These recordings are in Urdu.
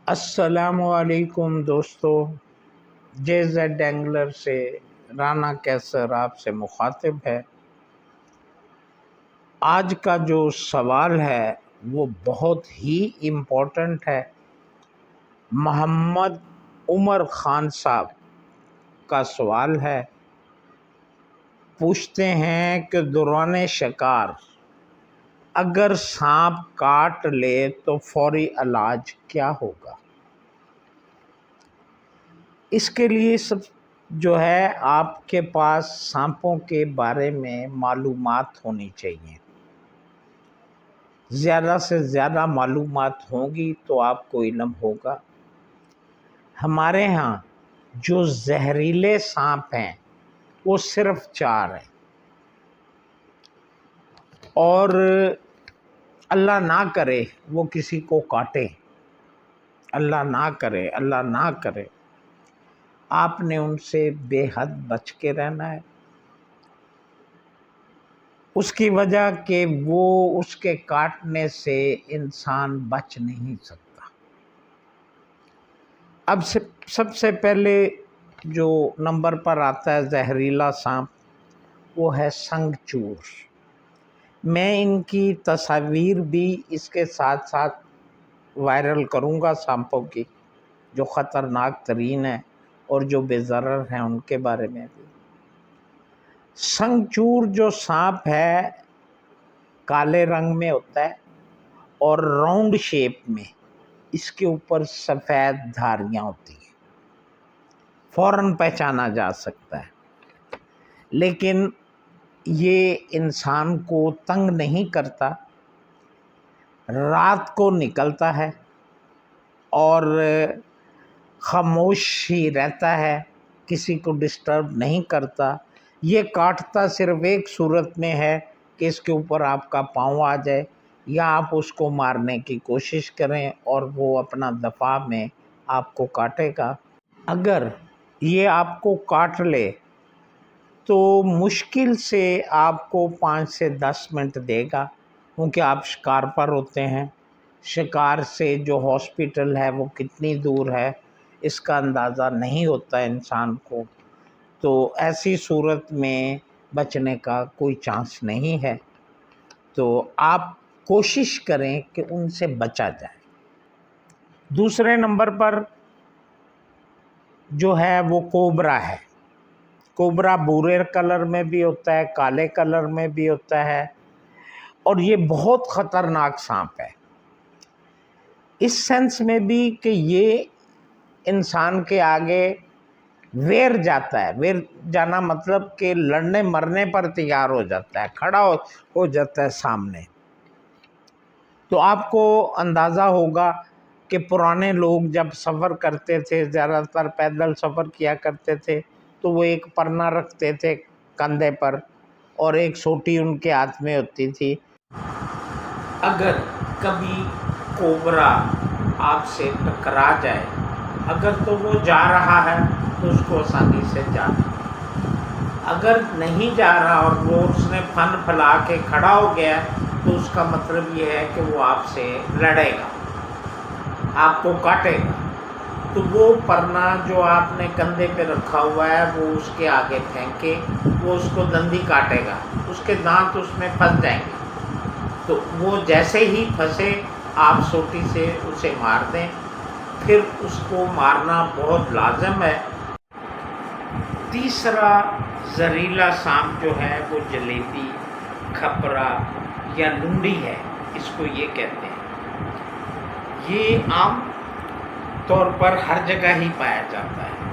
السلام علیکم دوستو، جے زیڈ اینگلر سے رانا کیسر آپ سے مخاطب ہے۔ آج کا جو سوال ہے وہ بہت ہی امپورٹنٹ ہے۔ محمد عمر خان صاحب کا سوال ہے، پوچھتے ہیں کہ دوران شکار اگر سانپ کاٹ لے تو فوری علاج کیا ہوگا؟ اس کے لیے جو ہے آپ کے پاس سانپوں کے بارے میں معلومات ہونی چاہیے۔ زیادہ سے زیادہ معلومات ہوں گی تو آپ کو علم ہوگا۔ ہمارے ہاں جو زہریلے سانپ ہیں وہ صرف 4 ہیں، اور اللہ نہ کرے وہ کسی کو کاٹے، اللہ نہ کرے، اللہ نہ کرے۔ آپ نے ان سے بے حد بچ کے رہنا ہے، اس کی وجہ کہ وہ اس کے کاٹنے سے انسان بچ نہیں سکتا۔ اب سب سے پہلے جو نمبر پر آتا ہے زہریلا سانپ، وہ ہے سنگ چور۔ میں ان کی تصاویر بھی اس کے ساتھ ساتھ وائرل کروں گا، سانپوں کی جو خطرناک ترین ہیں اور جو بے ضرر ہیں ان کے بارے میں بھی۔ سنگ چور جو سانپ ہے کالے رنگ میں ہوتا ہے اور راؤنڈ شیپ میں، اس کے اوپر سفید دھاریاں ہوتی ہیں، فوراً پہچانا جا سکتا ہے۔ لیکن یہ انسان کو تنگ نہیں کرتا، رات کو نکلتا ہے اور خاموش ہی رہتا ہے، کسی کو ڈسٹرب نہیں کرتا۔ یہ کاٹتا صرف ایک صورت میں ہے کہ اس کے اوپر آپ کا پاؤں آ جائے یا آپ اس کو مارنے کی کوشش کریں اور وہ اپنا دفاع میں آپ کو کاٹے گا۔ اگر یہ آپ کو کاٹ لے تو مشکل سے آپ کو 5 سے 10 منٹ دے گا، کیونکہ آپ شکار پر ہوتے ہیں۔ شکار سے جو ہاسپٹل ہے وہ کتنی دور ہے اس کا اندازہ نہیں ہوتا انسان کو، تو ایسی صورت میں بچنے کا کوئی چانس نہیں ہے۔ تو آپ کوشش کریں کہ ان سے بچا جائے۔ دوسرے نمبر پر جو ہے وہ کوبرا ہے۔ کوبرا بھورے کلر میں بھی ہوتا ہے، کالے کلر میں بھی ہوتا ہے، اور یہ بہت خطرناک سانپ ہے اس سینس میں بھی کہ یہ انسان کے آگے ویر جاتا ہے۔ ویر جانا مطلب کہ لڑنے مرنے پر تیار ہو جاتا ہے، کھڑا ہو جاتا ہے سامنے۔ تو آپ کو اندازہ ہوگا کہ پرانے لوگ جب سفر کرتے تھے، زیادہ تر پیدل سفر کیا کرتے تھے، تو وہ ایک پرنا رکھتے تھے کندھے پر اور ایک سوٹی ان کے ہاتھ میں ہوتی تھی۔ اگر کبھی کوبرا آپ سے ٹکرا جائے، اگر تو وہ جا رہا ہے تو اس کو آسانی سے جانا، اگر نہیں جا رہا اور وہ اس نے پھن پھیلا کے کھڑا ہو گیا تو اس کا مطلب یہ ہے کہ وہ آپ سے لڑے گا، آپ کو کاٹے گا۔ تو وہ پرنا جو آپ نے کندھے پہ رکھا ہوا ہے وہ اس کے آگے پھینکے، وہ اس کو دندی کاٹے گا، اس کے دانت اس میں پھنس جائیں گے۔ تو وہ جیسے ہی پھنسے آپ سوٹی سے اسے مار دیں، پھر اس کو مارنا بہت لازم ہے۔ تیسرا زہریلا سانپ جو ہے وہ جلیبی، کھپرا یا لنڈی ہے، اس کو یہ کہتے ہیں۔ یہ عام طور پر ہر جگہ ہی پایا جاتا ہے۔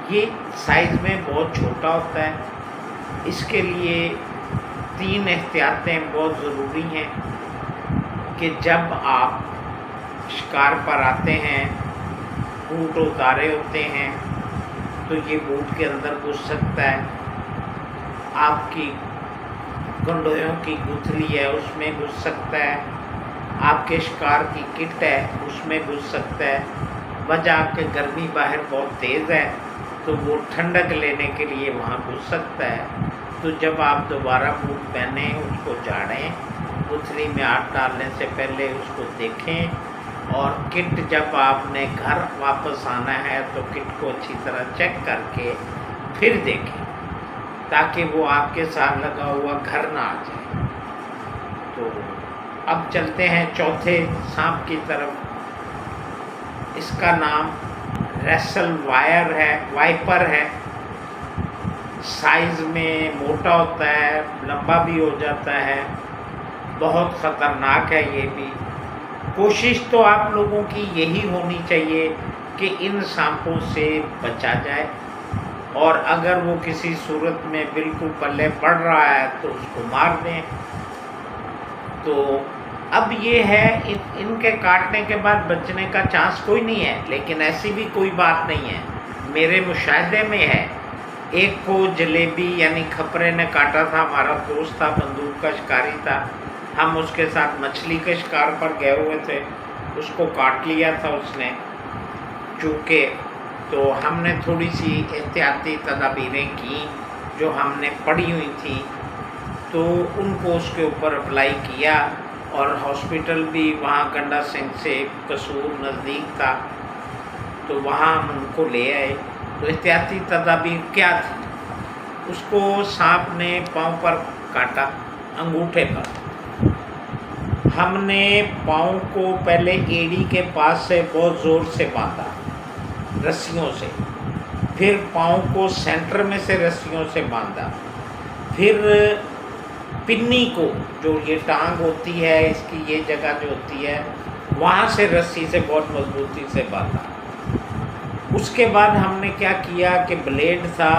یہ سائز میں بہت چھوٹا ہوتا ہے۔ اس کے لیے 3 احتیاطیں بہت ضروری ہیں کہ جب آپ شکار پر آتے ہیں، بوٹ اتارے ہوتے ہیں، تو یہ بوٹ کے اندر گھس سکتا ہے، آپ کی کنڈویوں کی گتھلی ہے اس میں گھس سکتا ہے، آپ کے شکار کی کٹ ہے اس میں گھس سکتا ہے۔ وجہ کہ گرمی باہر بہت تیز ہے تو وہ ٹھنڈک لینے کے لیے وہاں گھس سکتا ہے۔ تو جب آپ دوبارہ بوٹ پہنیں، اس کو جاڑیں، گتھلی میں ہاتھ ڈالنے سے پہلے اس کو دیکھیں اور کٹ جب آپ نے گھر واپس آنا ہے تو کٹ کو اچھی طرح چیک کر کے پھر دیکھیں تاکہ وہ آپ کے ساتھ لگا ہوا گھر نہ آ جائے۔ تو اب چلتے ہیں چوتھے سانپ کی طرف۔ اس کا نام ریسل وائپر ہے۔ سائز میں موٹا ہوتا ہے، لمبا بھی ہو جاتا ہے، بہت خطرناک ہے یہ بھی۔ کوشش تو آپ لوگوں کی یہی ہونی چاہیے کہ ان سانپوں سے بچا جائے، اور اگر وہ کسی صورت میں بالکل پلے پڑ رہا ہے تو اس کو مار دیں۔ تو اب یہ ہے ان کے کاٹنے کے بعد بچنے کا چانس کوئی نہیں ہے، لیکن ایسی بھی کوئی بات نہیں ہے۔ میرے مشاہدے میں ہے، ایک کو جلیبی یعنی کھپرے نے کاٹا تھا، ہمارا دوست تھا، بندوق کا شکاری تھا، ہم اس کے ساتھ مچھلی کے شکار پر گئے ہوئے تھے، اس کو کاٹ لیا تھا اس نے چونکہ۔ تو ہم نے تھوڑی سی احتیاطی تدابیریں کی جو ہم نے پڑھی ہوئی تھیں، تو ان کو اس کے اوپر اپلائی کیا، اور ہاسپٹل بھی وہاں گنڈا سنگھ سے قصور نزدیک تھا، تو وہاں ہم ان کو لے آئے۔ تو احتیاطی تدابیر کیا تھی؟ اس کو سانپ نے پاؤں پر کاٹا، انگوٹھے پر۔ ہم نے پاؤں کو پہلے ایڑی کے پاس سے بہت زور سے باندھا رسیوں سے، پھر پاؤں کو سینٹر میں سے رسیوں سے باندھا، پھر پنی کو، جو یہ ٹانگ ہوتی ہے اس کی یہ جگہ جو ہوتی ہے، وہاں سے رسی سے بہت مضبوطی سے باندھا۔ اس کے بعد ہم نے کیا کیا کہ بلیڈ تھا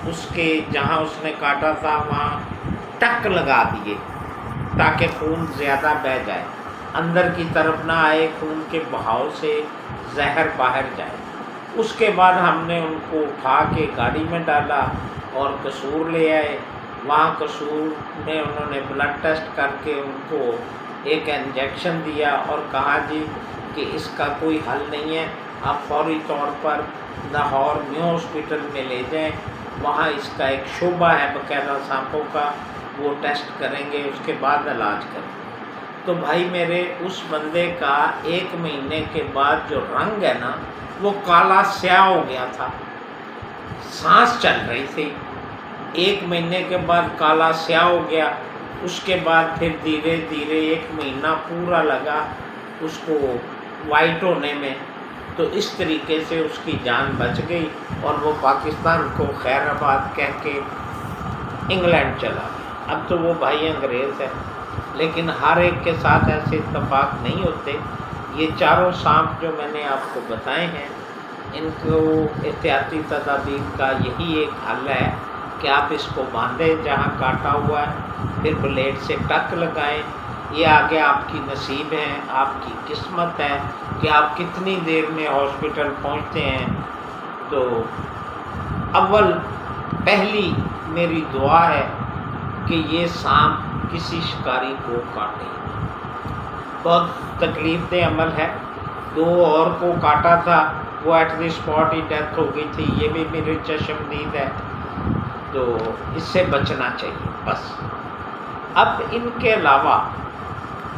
اس کے جہاں اس نے کاٹا تھا وہاں ٹک لگا دیے تاکہ خون زیادہ بہہ جائے، اندر کی طرف نہ آئے، خون کے بہاؤ سے زہر باہر جائے۔ اس کے بعد ہم نے ان کو اٹھا کے گاڑی میں ڈالا اور قصور لے آئے۔ وہاں قصور میں انہوں نے بلڈ ٹیسٹ کر کے ان کو ایک انجیکشن دیا اور کہا جی کہ اس کا کوئی حل نہیں ہے، آپ فوری طور پر لاہور میو ہاسپٹل میں لے جائیں، وہاں اس کا ایک شعبہ ہے باقاعدہ سانپوں کا، وہ ٹیسٹ کریں گے، اس کے بعد علاج کریں گے۔ تو بھائی میرے، اس بندے کا 1 مہینے کے بعد جو رنگ ہے نا وہ کالا سیاہ ہو گیا تھا، سانس چل رہی تھی، 1 مہینے کے بعد کالا سیاہ ہو گیا۔ اس کے بعد پھر دھیرے دھیرے 1 مہینہ پورا لگا اس کو وائٹ ہونے میں، تو اس طریقے سے اس کی جان بچ گئی اور وہ پاکستان کو خیر آباد کہہ کے انگلینڈ چلا گیا۔ اب تو وہ بھائی انگریز ہے، لیکن ہر ایک کے ساتھ ایسے اتفاق نہیں ہوتے۔ یہ چاروں سانپ جو میں نے آپ کو بتائے ہیں، ان کو احتیاطی تدابیر کا یہی ایک حل ہے کہ آپ اس کو باندھیں جہاں کاٹا ہوا ہے، پھر بلیڈ سے ٹک لگائیں۔ یہ آگے آپ کی نصیب ہے، آپ کی قسمت ہے کہ آپ کتنی دیر میں ہاسپٹل پہنچتے ہیں۔ تو پہلی میری دعا ہے کہ یہ سانپ کسی شکاری کو کاٹے۔ بہت تکلیف دہ عمل ہے، 2 اور کو کاٹا تھا، وہ ایٹ دی اسپاٹ ہی ڈیتھ ہو گئی تھی، یہ بھی میرے چشمدید ہے، تو اس سے بچنا چاہیے بس۔ اب ان کے علاوہ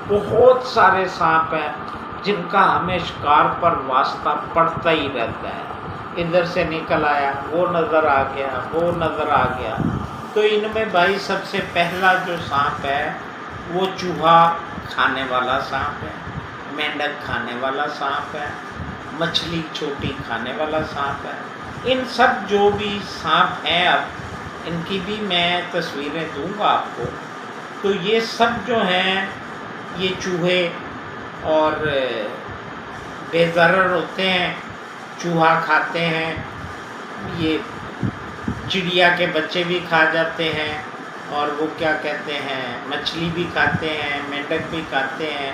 بہت سارے سانپ ہیں جن کا ہمیں شکار پر واسطہ پڑتا ہی رہتا ہے، ادھر سے نکل آیا، وہ نظر آ گیا، وہ نظر آ گیا۔ تو ان میں بھائی سب سے پہلا جو سانپ ہے وہ چوہا کھانے والا سانپ ہے، مینڈک کھانے والا سانپ ہے، مچھلی چھوٹی کھانے والا سانپ ہے۔ ان سب جو بھی سانپ ہیں، اب ان کی بھی میں تصویریں دوں گا آپ کو۔ تو یہ سب جو ہیں یہ چوہے اور بے ضرر ہوتے ہیں، چوہا کھاتے ہیں، یہ چڑیا کے بچے بھی کھا جاتے ہیں، اور وہ کیا کہتے ہیں مچھلی بھی کھاتے ہیں، مینڈک بھی کھاتے ہیں۔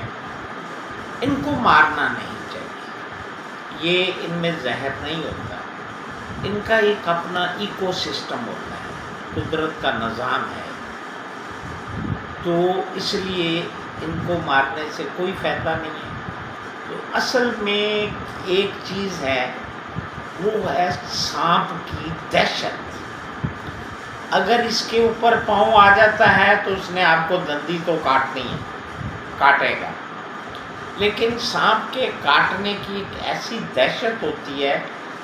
ان کو مارنا نہیں چاہیے، یہ ان میں زہر نہیں ہوتا، ان کا ایک اپنا ایکو سسٹم ہوتا ہے، قدرت کا نظام ہے، تو اس لیے ان کو مارنے سے کوئی فائدہ نہیں ہے۔ تو اصل میں ایک چیز ہے، وہ ہے سانپ کی دہشت۔ اگر اس کے اوپر پاؤں آ جاتا ہے تو اس نے آپ کو دندی تو کاٹنی ہے، کاٹے گا، لیکن سانپ کے کاٹنے کی ایک ایسی دہشت ہوتی ہے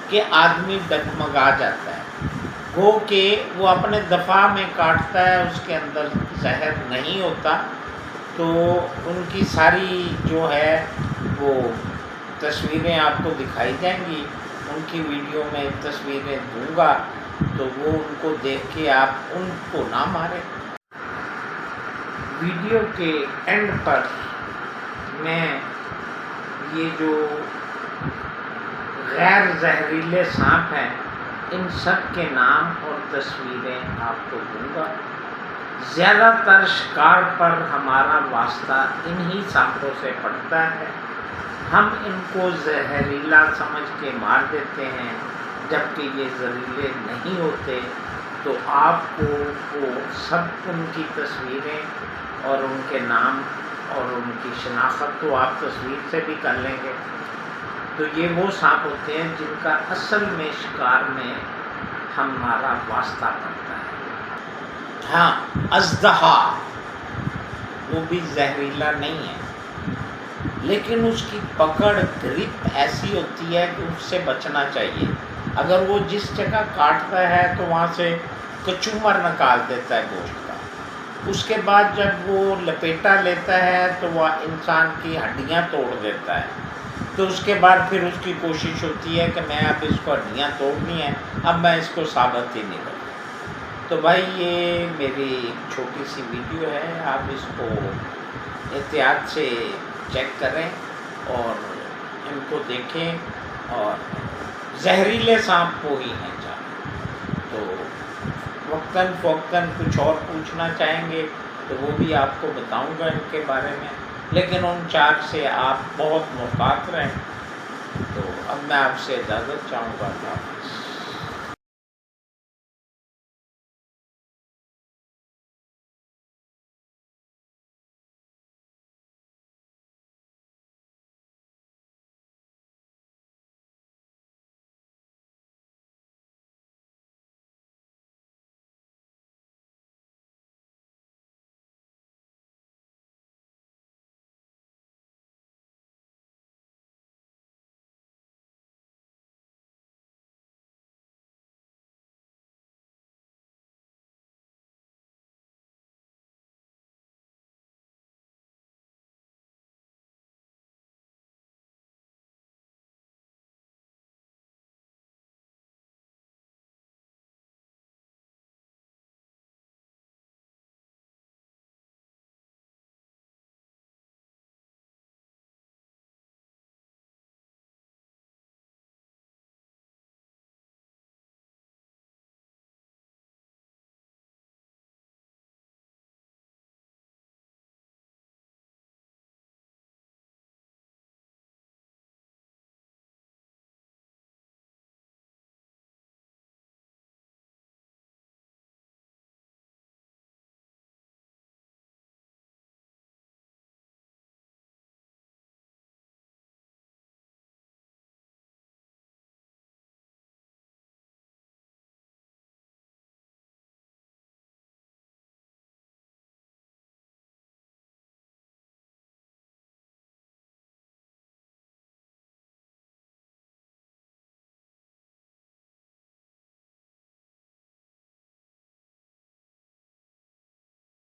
کہ آدمی ڈگمگا جاتا ہے، گو کہ وہ اپنے دفاع میں کاٹتا ہے، اس کے اندر زہر نہیں ہوتا، تو ان کی ساری جو ہے وہ تصویریں آپ کو دکھائی جائیں گی، ان کی ویڈیو میں تصویریں دوں گا، تو وہ ان کو دیکھ کے آپ ان کو نہ ماریں۔ ویڈیو کے اینڈ پر میں یہ جو غیر زہریلے سانپ ہیں ان سب کے نام اور تصویریں آپ کو دوں گا۔ زیادہ تر شکار پر ہمارا واسطہ انہی سانپوں سے پڑتا ہے، ہم ان کو زہریلا سمجھ کے مار دیتے ہیں، جبکہ یہ زہریلے نہیں ہوتے۔ تو آپ کو وہ سب ان کی تصویریں اور ان کے نام اور ان کی شناخت تو آپ تصویر سے بھی کر لیں گے۔ تو یہ وہ سانپ ہوتے ہیں جن کا اصل میں شکار میں ہمارا واسطہ پڑتا ہے۔ ہاں، اژدہا وہ بھی زہریلا نہیں ہے، لیکن اس کی پکڑ گرپ ایسی ہوتی ہے کہ اس سے بچنا چاہیے۔ اگر وہ جس جگہ کاٹتا ہے تو وہاں سے کچومر نکال دیتا ہے گوشت کا، اس کے بعد جب وہ لپیٹا لیتا ہے تو وہ انسان کی ہڈیاں توڑ دیتا ہے، تو اس کے بعد پھر اس کی کوشش ہوتی ہے کہ میں اب اس کو ہڈیاں توڑنی ہیں، اب میں اس کو ثابت ہی نہیں کروں۔ تو بھائی یہ میری چھوٹی سی ویڈیو ہے، آپ اس کو احتیاط سے چیک کریں اور ان کو دیکھیں، اور زہریلے سانپ کو ہی ہیں جانیں۔ تو وقتاً فوقتاً کچھ اور پوچھنا چاہیں گے تو وہ بھی آپ کو بتاؤں گا ان کے بارے میں، لیکن ان 4 سے آپ بہت محتاط رہیں۔ تو اب میں آپ سے اجازت چاہوں گا، اللہ حافظ۔